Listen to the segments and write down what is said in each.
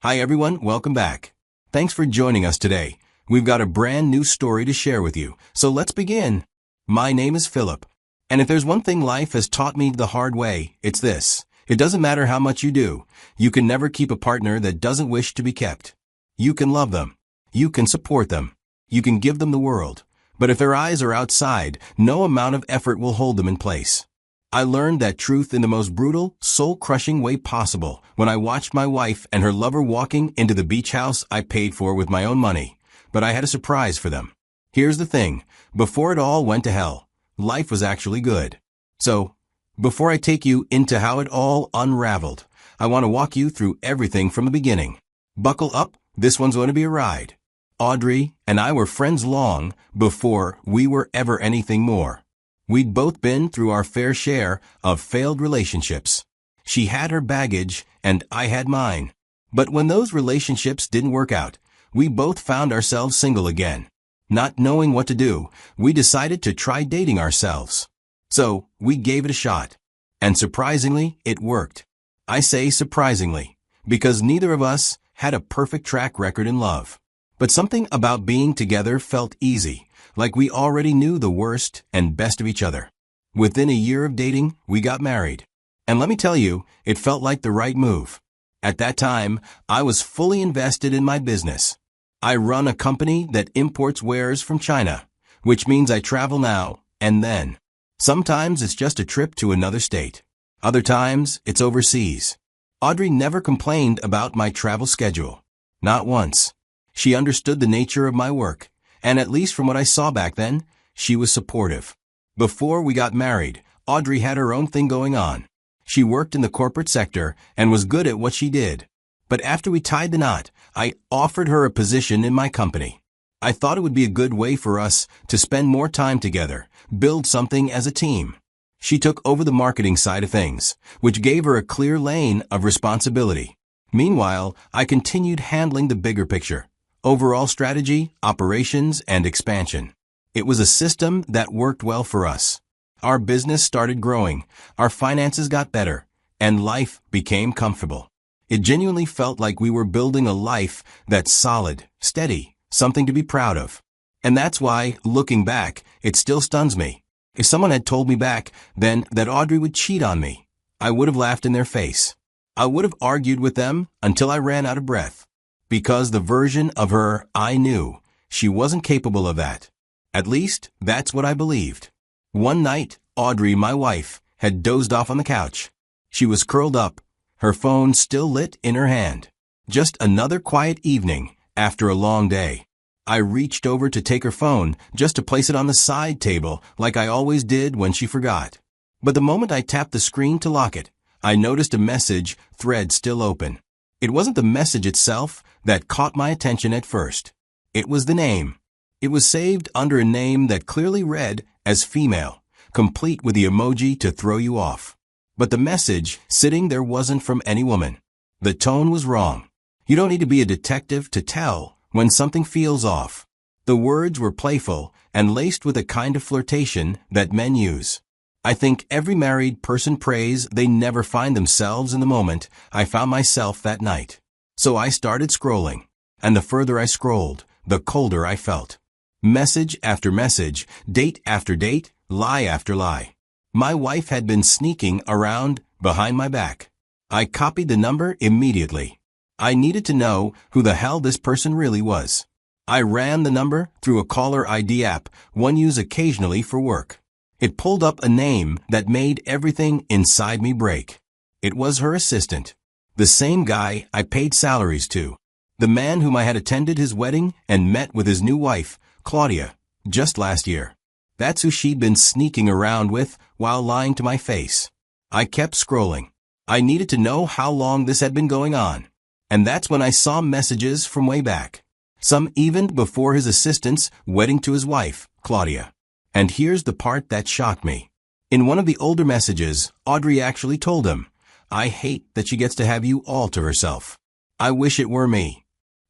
Hi everyone, welcome back. Thanks for joining us today. We've got a brand new story to share with you, so let's begin. My name is Philip, and if there's one thing life has taught me the hard way, it's this. It doesn't matter how much you do, you can never keep a partner that doesn't wish to be kept. You can love them. You can support them. You can give them the world. But if their eyes are outside, no amount of effort will hold them in place. I learned that truth in the most brutal, soul-crushing way possible when I watched my wife and her lover walking into the beach house I paid for with my own money. But I had a surprise for them. Here's the thing. Before it all went to hell, life was actually good. So, before I take you into how it all unraveled, I want to walk you through everything from the beginning. Buckle up, this one's going to be a ride. Audrey and I were friends long before we were ever anything more. We'd both been through our fair share of failed relationships. She had her baggage, and I had mine. But when those relationships didn't work out, we both found ourselves single again. Not knowing what to do, we decided to try dating ourselves. So, we gave it a shot. And surprisingly, it worked. I say surprisingly, because neither of us had a perfect track record in love. But something about being together felt easy. Like we already knew the worst and best of each other. Within a year of dating, we got married. And let me tell you, it felt like the right move. At that time, I was fully invested in my business. I run a company that imports wares from China, which means I travel now and then. Sometimes it's just a trip to another state. Other times, it's overseas. Audrey never complained about my travel schedule. Not once. She understood the nature of my work. And at least from what I saw back then, she was supportive. Before we got married, Audrey had her own thing going on. She worked in the corporate sector and was good at what she did. But after we tied the knot, I offered her a position in my company. I thought it would be a good way for us to spend more time together, build something as a team. She took over the marketing side of things, which gave her a clear lane of responsibility. Meanwhile, I continued handling the bigger picture. Overall strategy, operations, and expansion. It was a system that worked well for us. Our business started growing, our finances got better, and life became comfortable. It genuinely felt like we were building a life that's solid, steady, something to be proud of. And that's why, looking back, it still stuns me. If someone had told me back then that Audrey would cheat on me, I would have laughed in their face. I would have argued with them until I ran out of breath. Because the version of her I knew, she wasn't capable of that. At least, that's what I believed. One night, Audrey, my wife, had dozed off on the couch. She was curled up, her phone still lit in her hand. Just another quiet evening after a long day. I reached over to take her phone, just to place it on the side table like I always did when she forgot. But the moment I tapped the screen to lock it, I noticed a message thread still open. It wasn't the message itself that caught my attention at first. It was the name. It was saved under a name that clearly read as female, complete with the emoji to throw you off. But the message sitting there wasn't from any woman. The tone was wrong. You don't need to be a detective to tell when something feels off. The words were playful and laced with a kind of flirtation that men use. I think every married person prays they never find themselves in the moment I found myself that night. So I started scrolling, and the further I scrolled, the colder I felt. Message after message, date after date, lie after lie. My wife had been sneaking around behind my back. I copied the number immediately. I needed to know who the hell this person really was. I ran the number through a caller ID app one used occasionally for work. It pulled up a name that made everything inside me break. It was her assistant. The same guy I paid salaries to. The man whom I had attended his wedding and met with his new wife, Claudia, just last year. That's who she'd been sneaking around with while lying to my face. I kept scrolling. I needed to know how long this had been going on. And that's when I saw messages from way back. Some even before his assistant's wedding to his wife, Claudia. And here's the part that shocked me. In one of the older messages, Audrey actually told him, "I hate that she gets to have you all to herself. I wish it were me."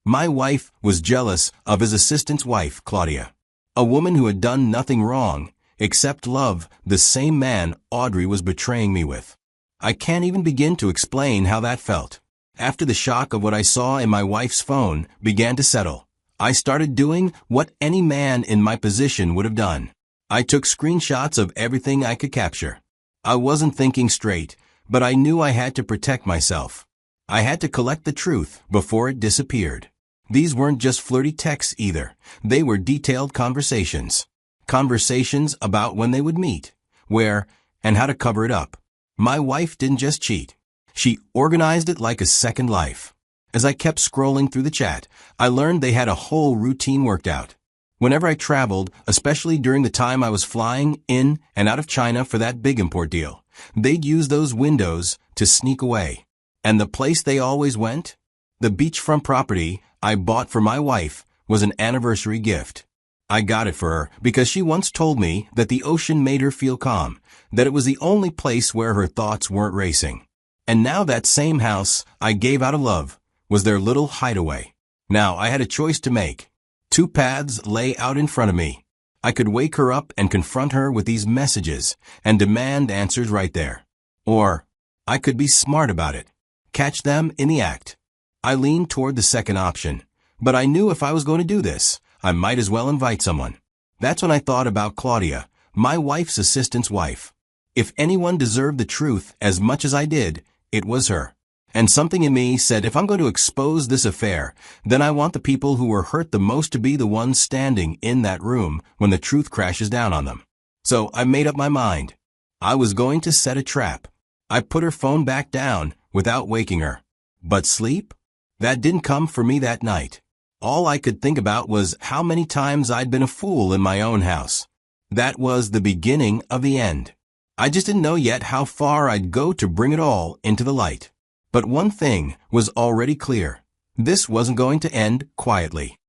My wife was jealous of his assistant's wife, Claudia. A woman who had done nothing wrong, except love the same man Audrey was betraying me with. I can't even begin to explain how that felt. After the shock of what I saw in my wife's phone began to settle, I started doing what any man in my position would have done. I took screenshots of everything I could capture. I wasn't thinking straight, but I knew I had to protect myself. I had to collect the truth before it disappeared. These weren't just flirty texts either. They were detailed conversations. Conversations about when they would meet, where, and how to cover it up. My wife didn't just cheat. She organized it like a second life. As I kept scrolling through the chat, I learned they had a whole routine worked out. Whenever I traveled, especially during the time I was flying in and out of China for that big import deal, they'd use those windows to sneak away. And the place they always went? The beachfront property I bought for my wife was an anniversary gift. I got it for her because she once told me that the ocean made her feel calm, that it was the only place where her thoughts weren't racing. And now that same house I gave out of love was their little hideaway. Now I had a choice to make. Two paths lay out in front of me. I could wake her up and confront her with these messages and demand answers right there. Or I could be smart about it. Catch them in the act. I leaned toward the second option, but I knew if I was going to do this, I might as well invite someone. That's when I thought about Claudia, my wife's assistant's wife. If anyone deserved the truth as much as I did, it was her. And something in me said if I'm going to expose this affair, then I want the people who were hurt the most to be the ones standing in that room when the truth crashes down on them. So I made up my mind. I was going to set a trap. I put her phone back down without waking her. But sleep? That didn't come for me that night. All I could think about was how many times I'd been a fool in my own house. That was the beginning of the end. I just didn't know yet how far I'd go to bring it all into the light. But one thing was already clear. This wasn't going to end quietly.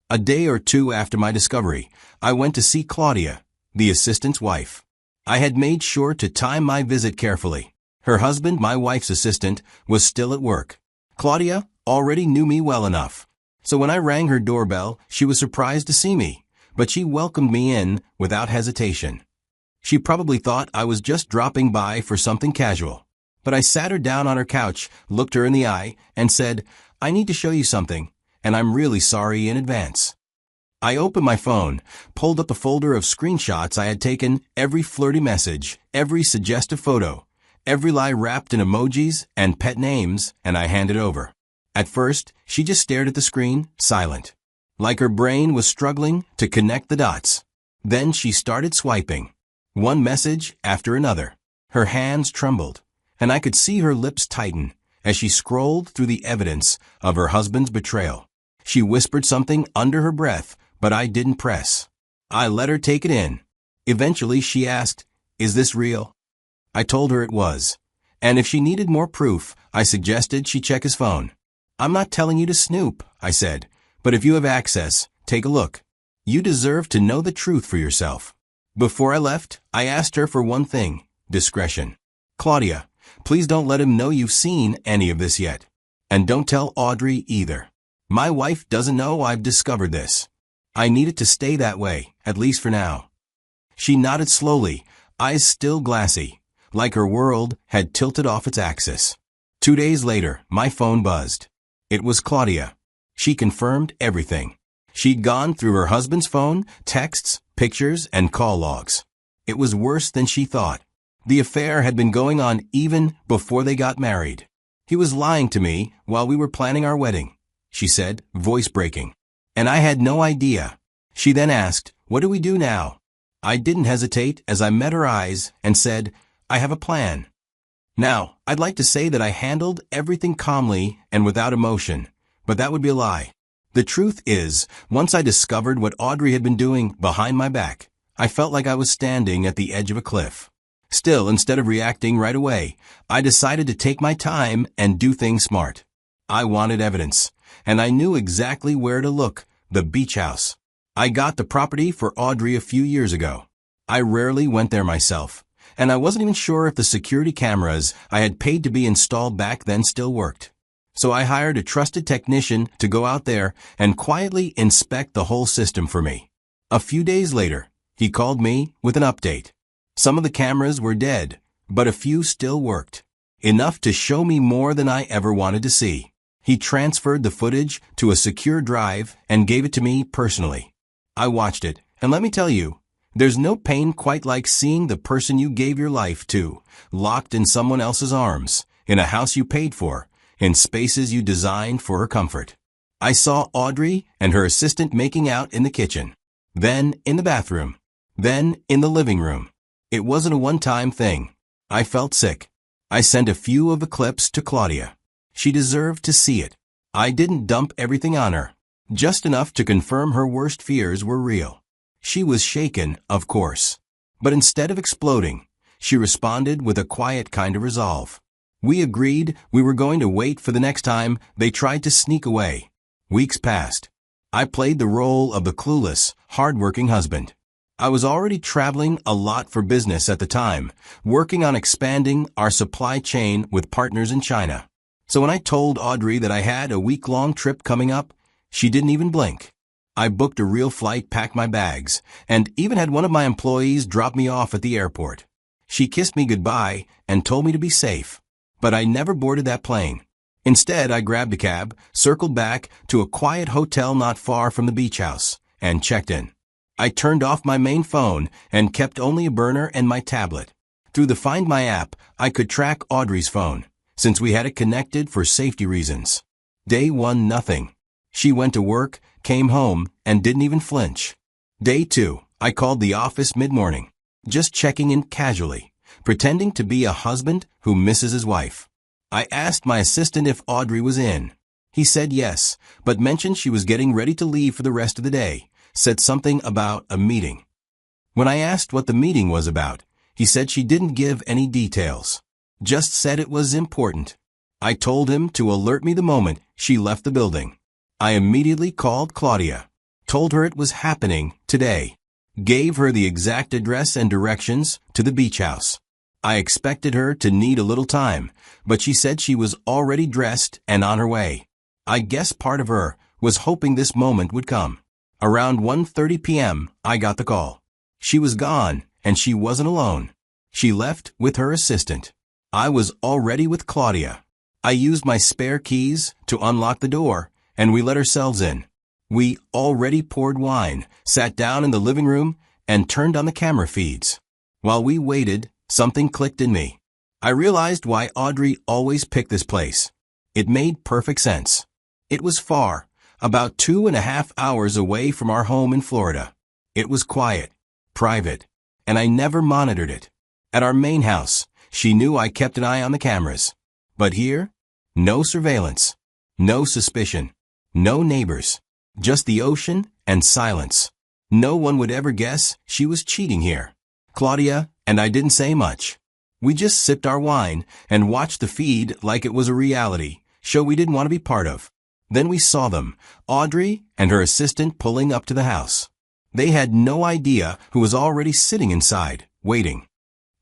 A day or two after my discovery, I went to see Claudia, the assistant's wife. I had made sure to time my visit carefully. Her husband, my wife's assistant, was still at work. Claudia already knew me well enough. So when I rang her doorbell, she was surprised to see me, but she welcomed me in without hesitation. She probably thought I was just dropping by for something casual. But I sat her down on her couch, looked her in the eye, and said, I need to show you something, and I'm really sorry in advance. I opened my phone, pulled up the folder of screenshots I had taken, every flirty message, every suggestive photo, every lie wrapped in emojis and pet names, and I handed over. At first, she just stared at the screen, silent, like her brain was struggling to connect the dots. Then she started swiping, one message after another. Her hands trembled, and I could see her lips tighten as she scrolled through the evidence of her husband's betrayal. She whispered something under her breath, but I didn't press. I let her take it in. Eventually she asked, "Is this real?" I told her it was. And if she needed more proof, I suggested she check his phone. "I'm not telling you to snoop," I said, "but if you have access, take a look. You deserve to know the truth for yourself." Before I left, I asked her for one thing, discretion. "Claudia, please don't let him know you've seen any of this yet. And don't tell Audrey either. My wife doesn't know I've discovered this. I need it to stay that way, at least for now." She nodded slowly, eyes still glassy, like her world had tilted off its axis. 2 days later, my phone buzzed. It was Claudia. She confirmed everything. She'd gone through her husband's phone, texts, pictures, and call logs. It was worse than she thought. The affair had been going on even before they got married. "He was lying to me while we were planning our wedding," she said, voice breaking. "And I had no idea." She then asked, "What do we do now?" I didn't hesitate as I met her eyes and said, "I have a plan." Now, I'd like to say that I handled everything calmly and without emotion, but that would be a lie. The truth is, once I discovered what Audrey had been doing behind my back, I felt like I was standing at the edge of a cliff. Still, instead of reacting right away, I decided to take my time and do things smart. I wanted evidence, and I knew exactly where to look, the beach house. I got the property for Audrey a few years ago. I rarely went there myself, and I wasn't even sure if the security cameras I had paid to be installed back then still worked. So I hired a trusted technician to go out there and quietly inspect the whole system for me. A few days later, he called me with an update. Some of the cameras were dead, but a few still worked. Enough to show me more than I ever wanted to see. He transferred the footage to a secure drive and gave it to me personally. I watched it, and let me tell you, there's no pain quite like seeing the person you gave your life to, locked in someone else's arms, in a house you paid for, in spaces you designed for her comfort. I saw Audrey and her assistant making out in the kitchen, then in the bathroom, then in the living room. It wasn't a one-time thing. I felt sick. I sent a few of the clips to Claudia. She deserved to see it. I didn't dump everything on her, just enough to confirm her worst fears were real. She was shaken, of course. But instead of exploding, she responded with a quiet kind of resolve. We agreed we were going to wait for the next time they tried to sneak away. Weeks passed. I played the role of the clueless, hard-working husband. I was already traveling a lot for business at the time, working on expanding our supply chain with partners in China. So when I told Audrey that I had a week-long trip coming up, she didn't even blink. I booked a real flight, packed my bags, and even had one of my employees drop me off at the airport. She kissed me goodbye and told me to be safe. But I never boarded that plane. Instead, I grabbed a cab, circled back to a quiet hotel not far from the beach house, and checked in. I turned off my main phone and kept only a burner and my tablet. Through the Find My app, I could track Audrey's phone, since we had it connected for safety reasons. Day 1, nothing. She went to work, came home, and didn't even flinch. Day 2, I called the office mid-morning, just checking in casually, pretending to be a husband who misses his wife. I asked my assistant if Audrey was in. He said yes, but mentioned she was getting ready to leave for the rest of the day, said something about a meeting. When I asked what the meeting was about, he said she didn't give any details, just said it was important. I told him to alert me the moment she left the building. I immediately called Claudia, told her it was happening today, gave her the exact address and directions to the beach house. I expected her to need a little time, but she said she was already dressed and on her way. I guess part of her was hoping this moment would come. Around 1:30 p.m., I got the call. She was gone, and she wasn't alone. She left with her assistant. I was already with Claudia. I used my spare keys to unlock the door, and we let ourselves in. We already poured wine, sat down in the living room, and turned on the camera feeds. While we waited, something clicked in me. I realized why Audrey always picked this place. It made perfect sense. It was far, about 2.5 hours away from our home in Florida. It was quiet, private, and I never monitored it. At our main house, she knew I kept an eye on the cameras. But here, no surveillance, no suspicion, no neighbors, just the ocean and silence. No one would ever guess she was cheating here. Claudia and I didn't say much. We just sipped our wine and watched the feed like it was a reality show we didn't want to be part of. Then we saw them, Audrey and her assistant, pulling up to the house. They had no idea who was already sitting inside, waiting.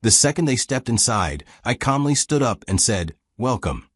The second they stepped inside, I calmly stood up and said, "Welcome."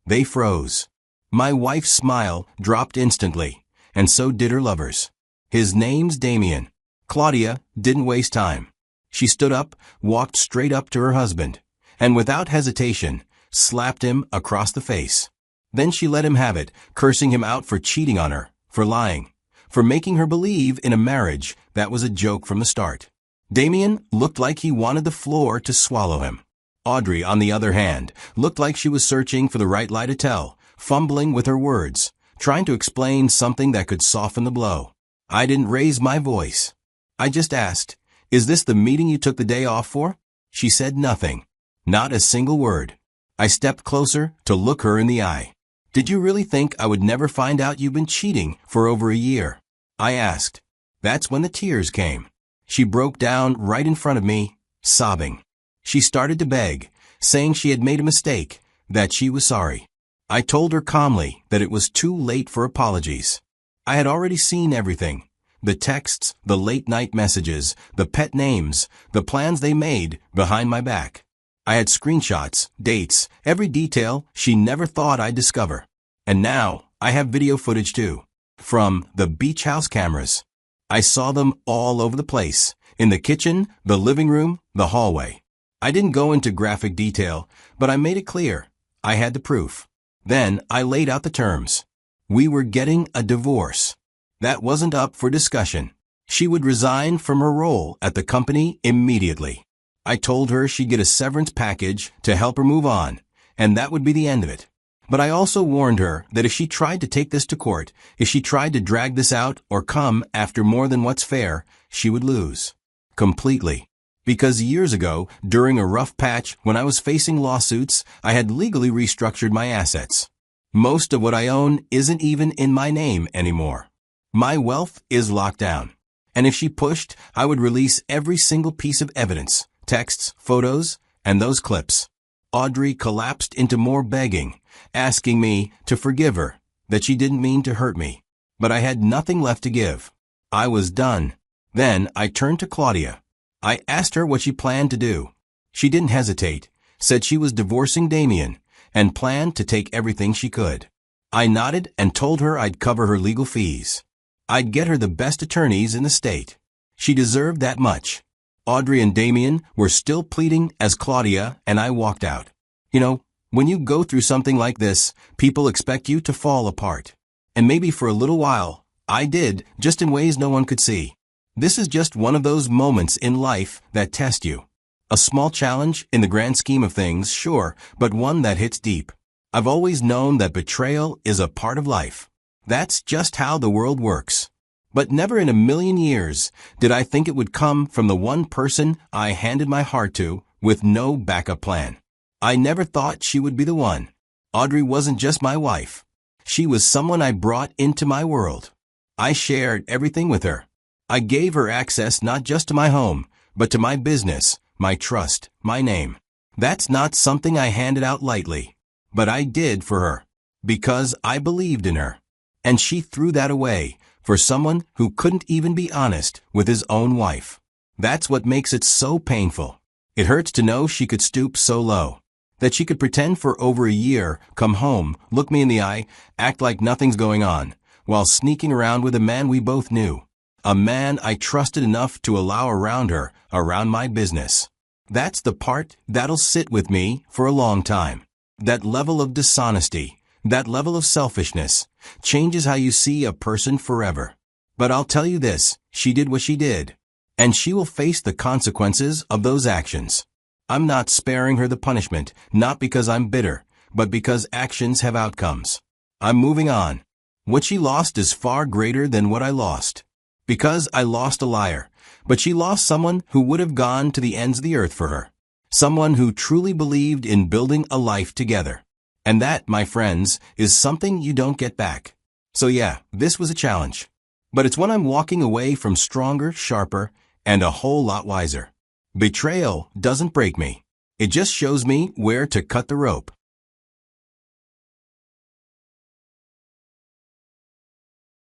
They froze. My wife's smile dropped instantly, and so did her lover's. His name's Damien. Claudia didn't waste time. She stood up, walked straight up to her husband, and without hesitation, slapped him across the face. Then she let him have it, cursing him out for cheating on her, for lying, for making her believe in a marriage that was a joke from the start. Damien looked like he wanted the floor to swallow him. Audrey, on the other hand, looked like she was searching for the right lie to tell, fumbling with her words, trying to explain something that could soften the blow. I didn't raise my voice. I just asked, "Is this the meeting you took the day off for?" She said nothing, not a single word. I stepped closer to look her in the eye. "Did you really think I would never find out you've been cheating for over a year?" I asked. That's when the tears came. She broke down right in front of me, sobbing. She started to beg, saying she had made a mistake, that she was sorry. I told her calmly that it was too late for apologies. I had already seen everything. The texts, the late-night messages, the pet names, the plans they made behind my back. I had screenshots, dates, every detail she never thought I'd discover. And now, I have video footage too. From the beach house cameras. I saw them all over the place. In the kitchen, the living room, the hallway. I didn't go into graphic detail, but I made it clear. I had the proof. Then I laid out the terms. We were getting a divorce. That wasn't up for discussion. She would resign from her role at the company immediately. I told her she'd get a severance package to help her move on, and that would be the end of it. But I also warned her that if she tried to take this to court, if she tried to drag this out or come after more than what's fair, she would lose. Completely. Because years ago, during a rough patch when I was facing lawsuits, I had legally restructured my assets. Most of what I own isn't even in my name anymore. My wealth is locked down. And if she pushed, I would release every single piece of evidence, texts, photos, and those clips. Audrey collapsed into more begging, asking me to forgive her, that she didn't mean to hurt me. But I had nothing left to give. I was done. Then I turned to Claudia. I asked her what she planned to do. She didn't hesitate, said she was divorcing Damien, and planned to take everything she could. I nodded and told her I'd cover her legal fees. I'd get her the best attorneys in the state. She deserved that much. Audrey and Damien were still pleading as Claudia and I walked out. You know, when you go through something like this, people expect you to fall apart. And maybe for a little while, I did, just in ways no one could see. This is just one of those moments in life that test you. A small challenge in the grand scheme of things, sure, but one that hits deep. I've always known that betrayal is a part of life. That's just how the world works. But never in a million years did I think it would come from the one person I handed my heart to with no backup plan. I never thought she would be the one. Audrey wasn't just my wife. She was someone I brought into my world. I shared everything with her. I gave her access not just to my home, but to my business, my trust, my name. That's not something I handed out lightly. But I did for her. Because I believed in her. And she threw that away for someone who couldn't even be honest with his own wife. That's what makes it so painful. It hurts to know she could stoop so low. That she could pretend for over a year, come home, look me in the eye, act like nothing's going on, while sneaking around with a man we both knew. A man I trusted enough to allow around her, around my business. That's the part that'll sit with me for a long time. That level of dishonesty, that level of selfishness, changes how you see a person forever. But I'll tell you this, she did what she did. And she will face the consequences of those actions. I'm not sparing her the punishment, not because I'm bitter, but because actions have outcomes. I'm moving on. What she lost is far greater than what I lost. Because I lost a liar, but she lost someone who would have gone to the ends of the earth for her. Someone who truly believed in building a life together. And that, my friends, is something you don't get back. So yeah, this was a challenge. But it's one I'm walking away from stronger, sharper, and a whole lot wiser. Betrayal doesn't break me. It just shows me where to cut the rope.